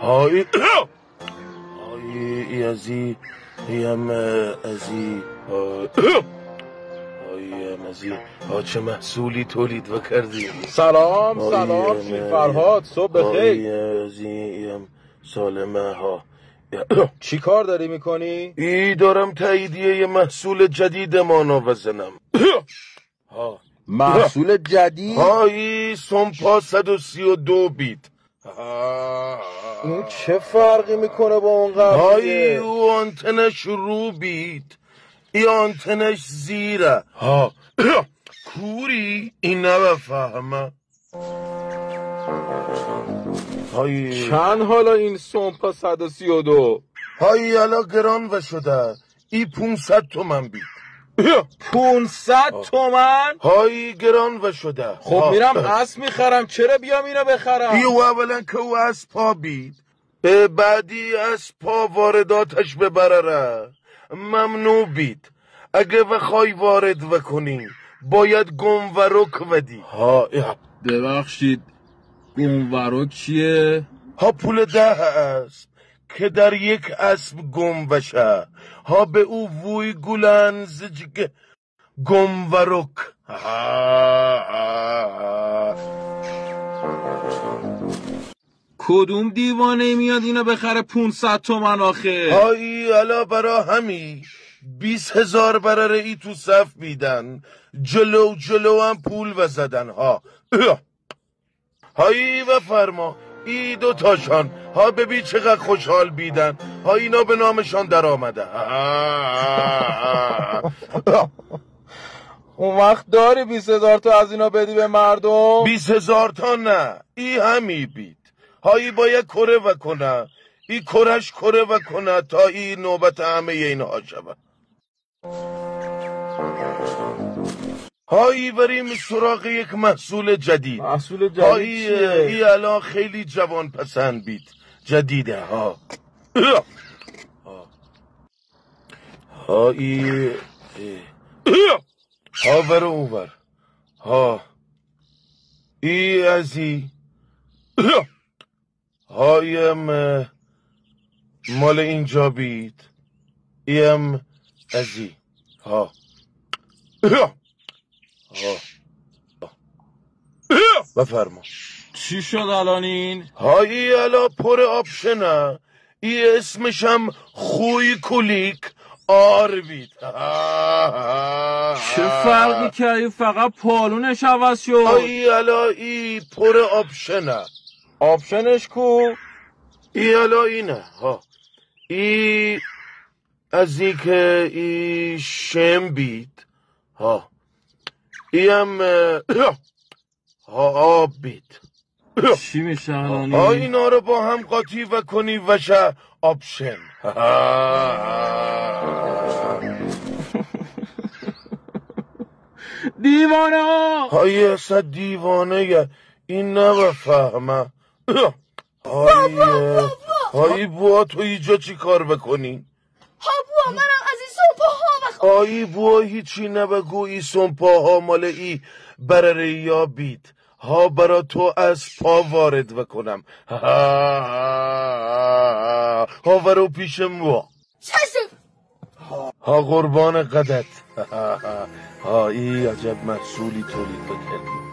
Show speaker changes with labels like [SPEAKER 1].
[SPEAKER 1] های های ازی هیم ازی هایم ازی چه محصولی تولید و کردی.
[SPEAKER 2] سلام شیر فرهاد، صبح بخیر.
[SPEAKER 1] ازیم سالمه ها.
[SPEAKER 2] چی کار داری میکنی؟
[SPEAKER 1] دارم تاییدیه یه محصول جدید مانا بزنم.
[SPEAKER 2] محصول جدید؟
[SPEAKER 1] هایی سومپا 132 بیت.
[SPEAKER 2] این چه فرقی میکنه با اون قبلیه؟
[SPEAKER 1] هایی او آنتنش رو بیت، ای آنتنش زیره. کوری این نبفهمه.
[SPEAKER 2] چند حالا این سومپا 132؟
[SPEAKER 1] هایی حالا گران و شده، ای 500 تومن بیت.
[SPEAKER 2] 500 تومن؟
[SPEAKER 1] هایی گران و شده.
[SPEAKER 2] خب میرم اسب میخرم، چرا بیام اینو بخرم؟
[SPEAKER 1] او اولا که او اسپا بیت، بعدی اسپا وارداتش ببرره ممنوع بیت. اگه بخوای وارد وکنی باید گمورک ودی.
[SPEAKER 2] ببخشید گمورک چیه؟
[SPEAKER 1] پول 10 اسب که در یک اسب گم بشه، به او ووی گولن زجگ گمورک.
[SPEAKER 2] کدوم دیوانه میاد اینو بخره 500 تومن آخه؟
[SPEAKER 1] هایی علا برا همی 20,000 براره ای تو صف میدن، جلو هم پول و زدن. هایی و فرما ای 2 تاشان ببین چقدر خوشحال بیدن. اینا به نامشان در آمده.
[SPEAKER 2] اون وقت داری 20,000 تا از اینا بدی به مردم؟
[SPEAKER 1] 20,000 تا نه، ای همی بید. هایی باید کره و کنه، ای کرش کره و کنه تا ای نوبت همه اینها شود. هایی بریم سراغ یک محصول جدید.
[SPEAKER 2] محصول جدید چیه؟
[SPEAKER 1] ای الان خیلی جوان پسند بید، جدیده. هایی ور اوور. ای ازی هایم مال اینجا بید، ایم ازی. بفرما.
[SPEAKER 2] چی شد الان این؟
[SPEAKER 1] هایی الا پر آپشنه، ای اسمشم خوی کلیک آر بید.
[SPEAKER 2] چه فرقی کردی؟ فقط پالونش عوض شد.
[SPEAKER 1] هایی الا ای پر آپشنه.
[SPEAKER 2] آپشنش کو؟
[SPEAKER 1] ای الا اینه. ای از این که ای شم بید. ایم آب بید.
[SPEAKER 2] چی میشه الان؟
[SPEAKER 1] اینا رو با هم قاطی و کنی وشه آپشن.
[SPEAKER 2] دیوانه ها.
[SPEAKER 1] اصلا دیوانه این نبفهمه. بوا تو اینجا چی کار بکنی؟
[SPEAKER 3] بوا منم از این سومپاها بخوام.
[SPEAKER 1] بوا هیچی نبگو، ای سومپاها مال ای برره یا بید. برا تو از پا وارد وکنم. ورو پیشم وا.
[SPEAKER 3] چشم.
[SPEAKER 1] قربان قدت. ای عجب محصولی تولید بکردی.